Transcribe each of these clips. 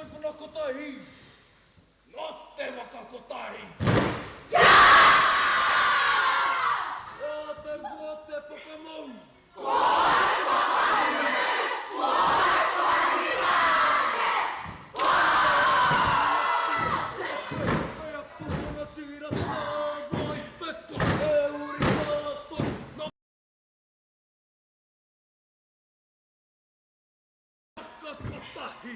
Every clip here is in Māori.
sepuna kotahi. Notte waka kotahi. O te mua te whakamau. Kaya tūna sira tāgoi peka e uri tāto. Waka kotahi.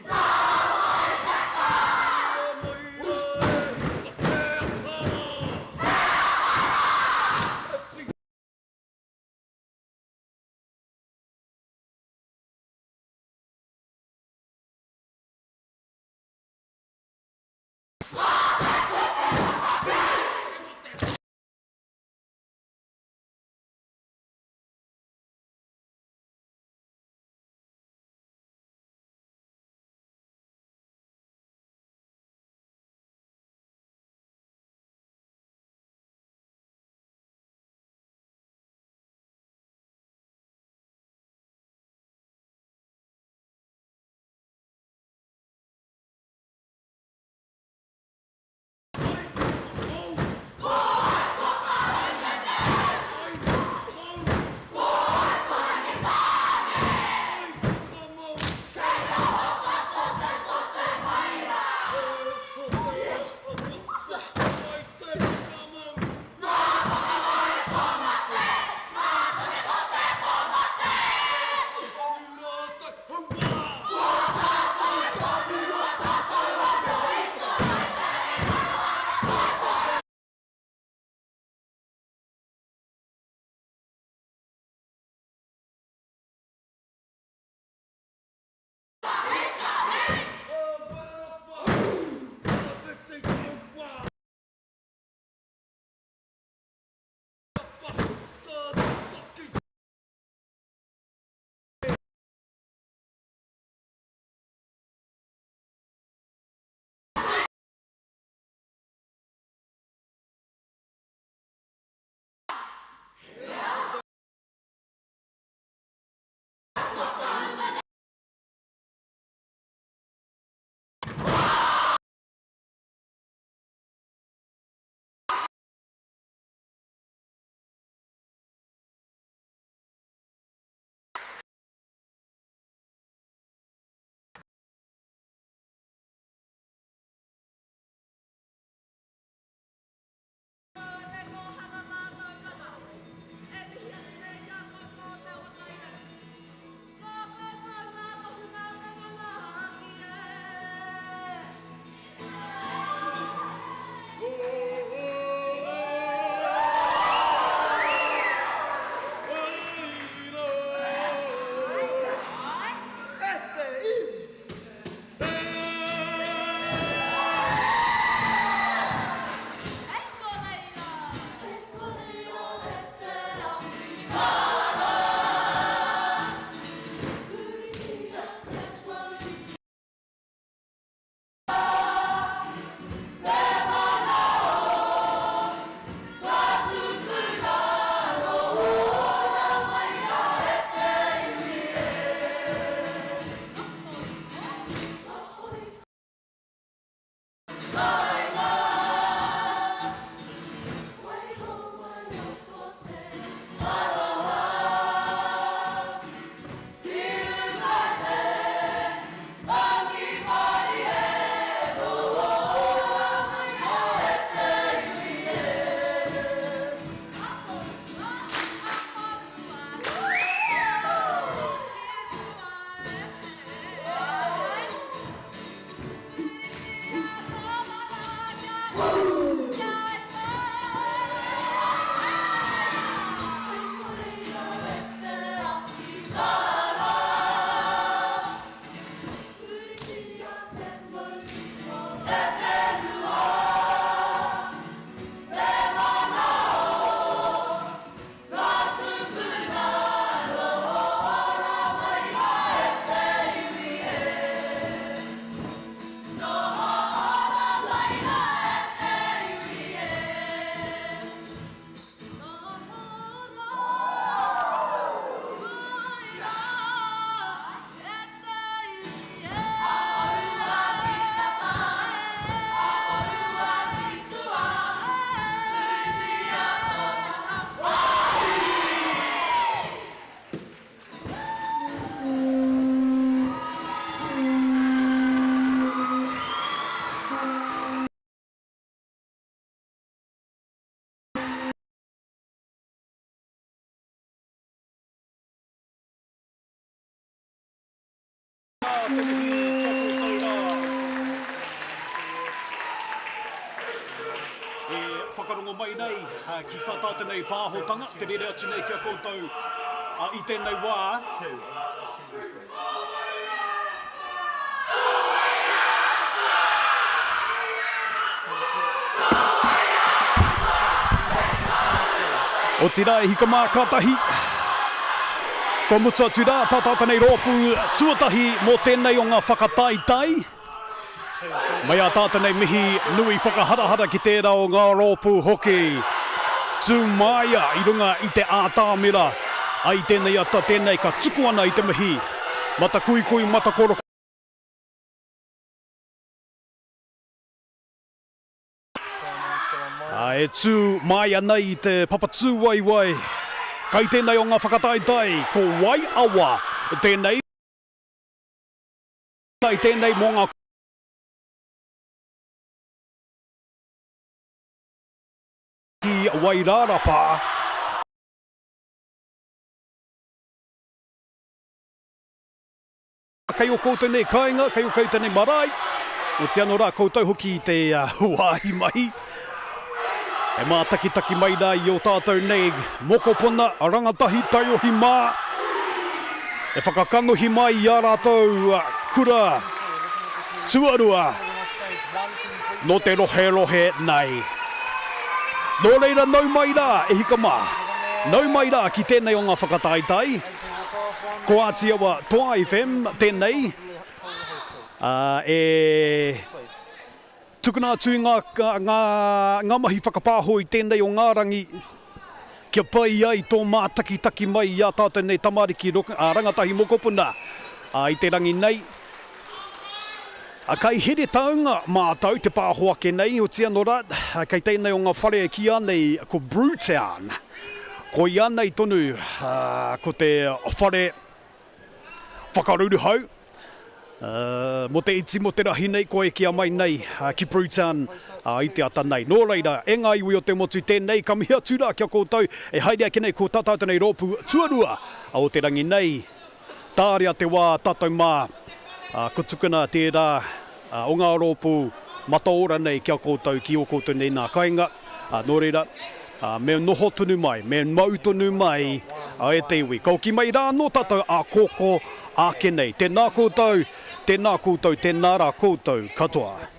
Whakarongo mai nei, ki tātāta nei pāhotanga, te rere atu nei kia koutou I tēnei wā. O tira e hika mā kātahi. Ko mutu atu rā, tātāta nei rōpu tuatahi mō tēnei o ngā whakataitai. Mai a tāta nei mihi nui whakaharahara ki tērā o ngā rōpu hoki. Tū maia I runga I te ātāmira. Ai tēnei ata tēnei ka tuku ana I te mihi. Mata kui kui, mata koro. E tū maia nei I te papatū waiwai. Kai tēnei o ngā whakataitai, ko WaiAwa. Tēnei. Tēnei mō ngā ki wairarapa. Kai o koutou nei kāinga, kai o koutou nei marae. O te anō rā koutou hoki I te wāhi mai. E mā taki mai nā I o tātou nei mokopuna, rangatahi taiohi mā. E whakakangohi mai I a rātou kura, tuarua. No te rohe nei. Nō reira nau mai rā, e hika mā. Nau mai rā ki tēnei o ngā whakataitai. Ko ATIAWA toa FM tēnei. Tukuna atu ngā mahi whakapāhoi tēnei o ngā rangi. Kia pai ai tō mā taki mai I a tātou nei tamariki rangatahi mokopuna. I te rangi nei. Kai here taunga mātou te pāhoake nei o tia nora, kai tēnei o ngā whare ki anei ko BREWTOWN. Ko I anei tonu ko te whare whakaruru hau. Mo te iti mo te rahi nei, ko e kia mai nei ki BREWTOWN I te ata nei. Nō reira, e ngā iwi o te motu tēnei, ka mihi atu rā kia koutou, e haere ake nei ko tātātou nei rōpu tuarua o te rangi nei. Tārea te wā tātou mā. Ko tukuna tērā o ngā rōpu mataora nei kia koutou ki o koutou nei nā kāinga. Nō reira, me noho tonu mai, me mau tonu mai e te iwi. Kau ki mai rā no tātou a koko ake nei. Tēnā koutou, tēnā rā koutou katoa.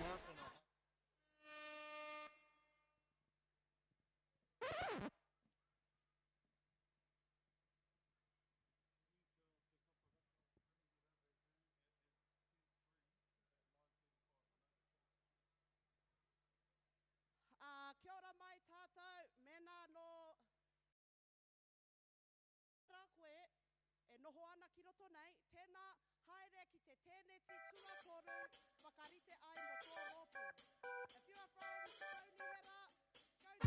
Kia ora mai tātou, mena no rā koe, e noho ana ki roto nei, tēnā haere ki te tēneti tuatoru, whakarite ai mo tō rōpu. If you are from Taunihera, go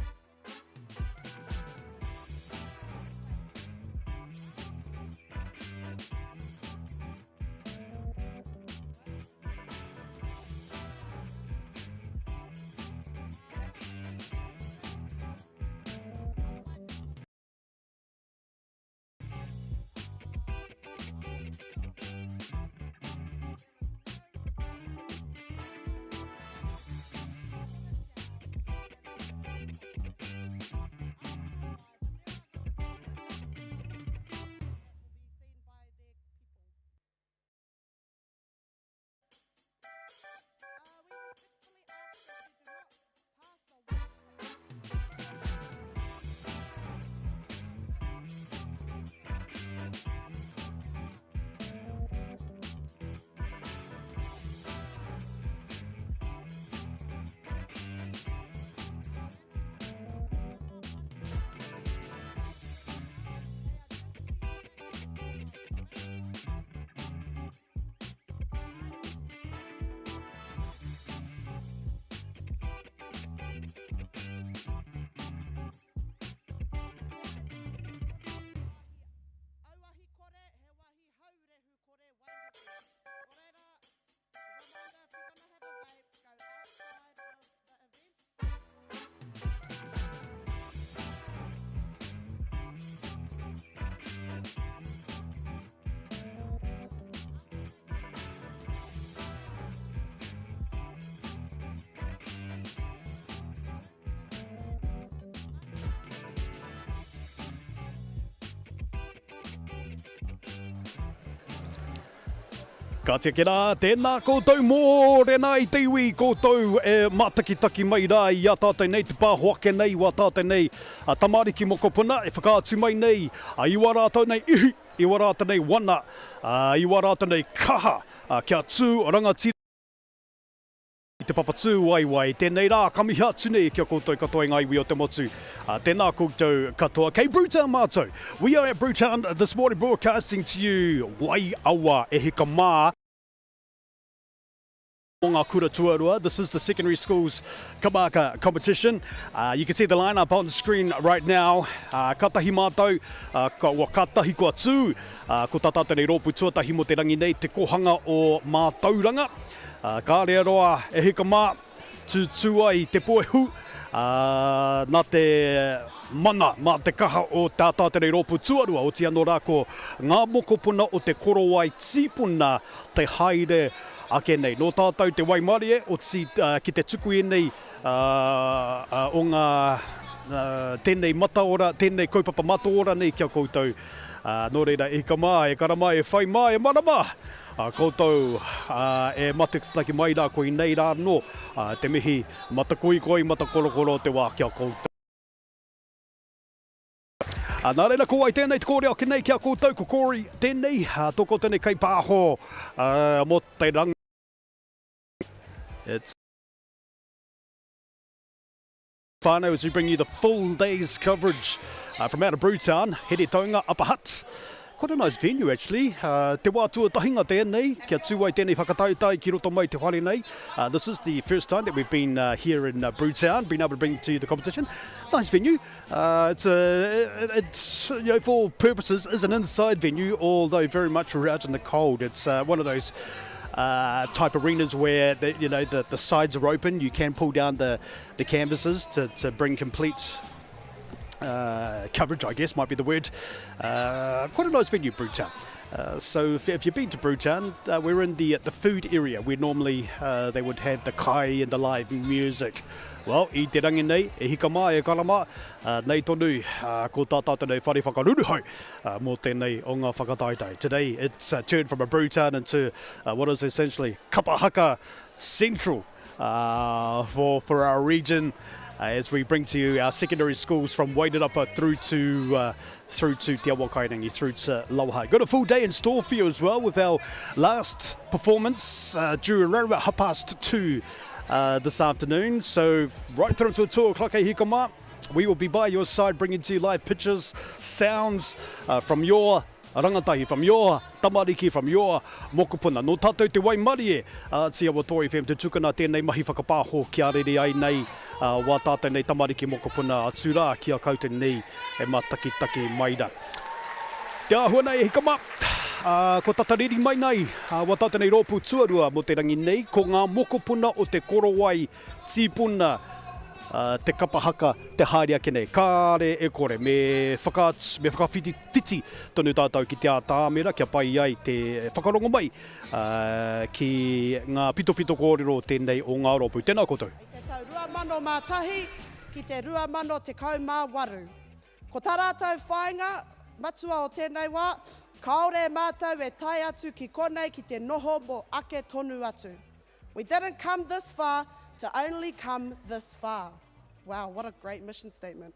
Ka tia ke rā, tēnā koutou mōrena i te iwi, koutou mātakitaki mai rā i a tātou nei, te pāhoake nei, wā tātou nei, tamariki mokopuna, e whakaatu mai nei, iwa rātou nei ihi, iwa rātou nei wana, iwa rātou nei kaha, kia tū rangatira. I te papatū waiwai, tēnei rā, kamihi atu nei kia koutou katoa ngā iwi o te motu. Tēnā koutou katoa. Kei BREWTOWN mātou. We are at BREWTOWN this morning broadcasting to you WaiAwa e hika mā. O ngā kura tuarua. This is the secondary schools Kapa Haka competition. You can see the lineup on the screen right now. Katahi mātou, katahi kua tū. Ko tātou nei rōpu tuatahi mo te rangi nei, te kohanga o mātauranga. Ka rea roa e hika mā, tūtua i te poehu, nā te mana, mā te kaha o tā tātere rōpu tuarua, o te anō rā ko ngā mokopuna o te korowai tīpuna te haere ake nei. Nō tātou te waimarie, o ki te tuku e nei o ngā tēnei mataora, tēnei kaupapa mataora nei kia koutou. Nō reira e hika mā, e karama, e whai mā, e marama. Koutou e matakitaki mai rā koe nei rā no, te mihi matakoi, matakorokoro te wā kia koutou. Nā reira ko ai tēnei te kore ake nei kia koutou, ko kori tēnei, toko tēnei kei pāho mo te rangi. It's whānau as we bring you the full day's coverage from out of BREWTOWN, Here Taunga, Upper Hutt. Quite a nice venue actually. Te wā tuatahinga tēnei, kia tūai tēnei whakatautai ki roto mai te whare nei. This is the first time that we've been here in BREWTOWN, been able to bring to the competition. Nice venue. It's you know, for all purposes is an inside venue, although very much we're out in the cold. It's one of those type arenas where the sides are open. You can pull down the canvases to bring complete coverage, I guess, might be the word. Quite a nice venue, BREWTOWN. So if you've been to BREWTOWN, we're in the food area where normally they would have the kai and the live music. Well, i te rangi nei, e hika mā, e karama, nei tonu, ko tātou nei whare whakaruruhau mō tēnei o ngā whakataitai. Today it's turned from a BREWTOWN into what is essentially Kapa Haka Central for our region. As we bring to you our secondary schools from WaiAwa through to Te Awa Kairangi, through to Lauhai. Got a full day in store for you as well with our last performance during around about 2:30 this afternoon. So right through to 2 o'clock e hika mā, we will be by your side bringing to you live pictures, sounds from your rangatahi, from your tamariki, from your mokopuna. Nō tātou te waimarie, ATIAWA ATFM te tukana tēnei mahi whakapāho kia rere ai nei, wā tātou nei tamariki mokopuna atu rā kia koutou nei e matakitaki mai rā. Te āhua nei e hika mā, ko tatariri mai nei, wā tātou nei rōpu tuarua mo te rangi nei, ko ngā mokopuna o te korowai tīpuna, te Kapa Haka, te haere ake nei. Kāre e kore, me whakawhiti tonu tātou ki te ātāmera, kia pai ai te whakarongo mai ki ngā pito kōrero tēnei o ngā rōpu. Tēnā koutou. Te tau 2,000 mātahi ki te 2,000 te kaumāwaru. Ko tā rātou whāinga, matua o tēnei wā, kaore mātou e tai atu ki konei ki te noho mo ake tonu atu. We didn't come this far to only come this far. Wow, what a great mission statement.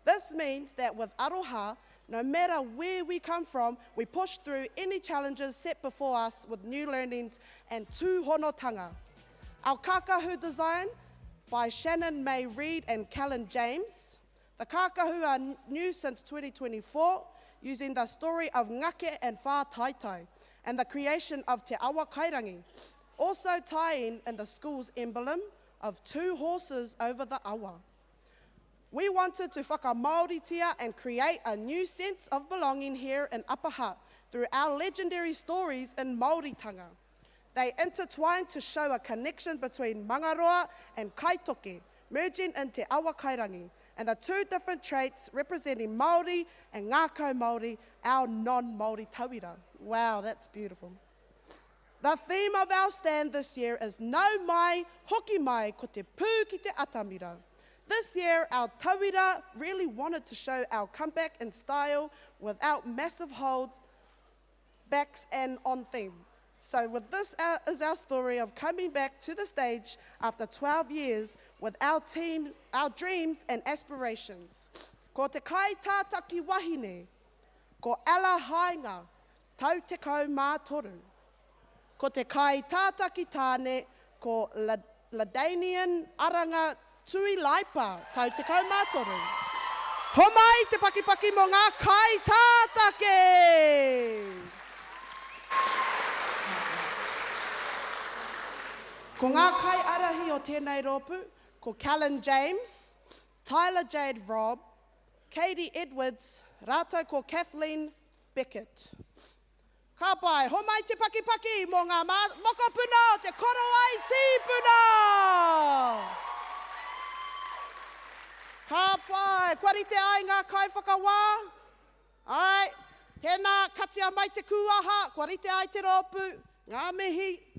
This means that with aroha, no matter where we come from, we push through any challenges set before us with new learnings and tūhonotanga. Our kākahu design by Shannon May Reid and Callan James. The kākahu are new since 2024, using the story of ngake and whātaitai and the creation of Te Awa Kairangi. Also tying in the school's emblem of 2 horses over the awa. We wanted to whakamaoritia and create a new sense of belonging here in Upper Hutt through our legendary stories in Māoritanga. They intertwine to show a connection between mangaroa and kaitoke, merging in Te Awa Kairangi, and the 2 different traits representing Māori and ngākau Māori, our non-Māori tauira. Wow, that's beautiful. The theme of our stand this year is Nau mai, hoki mai, ko te pū ki te atamira. This year, our tauira really wanted to show our comeback in style without massive hold backs and on theme. So with this is our story of coming back to the stage after 12 years with our team, our dreams and aspirations. Ko te kai tātaki wahine, ko ala hainga, tau te kau mātoru. Ko te kai tātaki tāne, ko Ladanian aranga tui laipa, tau te kau mātoru. Homai te pakipaki mo ngā kai tātake! Ko ngā kai arahi o tēnei rōpu, ko Callan James, Tyler Jade Robb, Katie Edwards, rātou ko Kathleen Beckett. Ka pai, homai te pakipaki mo ngā moko puna o te korowai tīpuna! Ka pai, kwarite ai ngā kai whakawā. Ai, tēnā katia mai te kuaha, kwarite ai te rōpu, ngā mihi.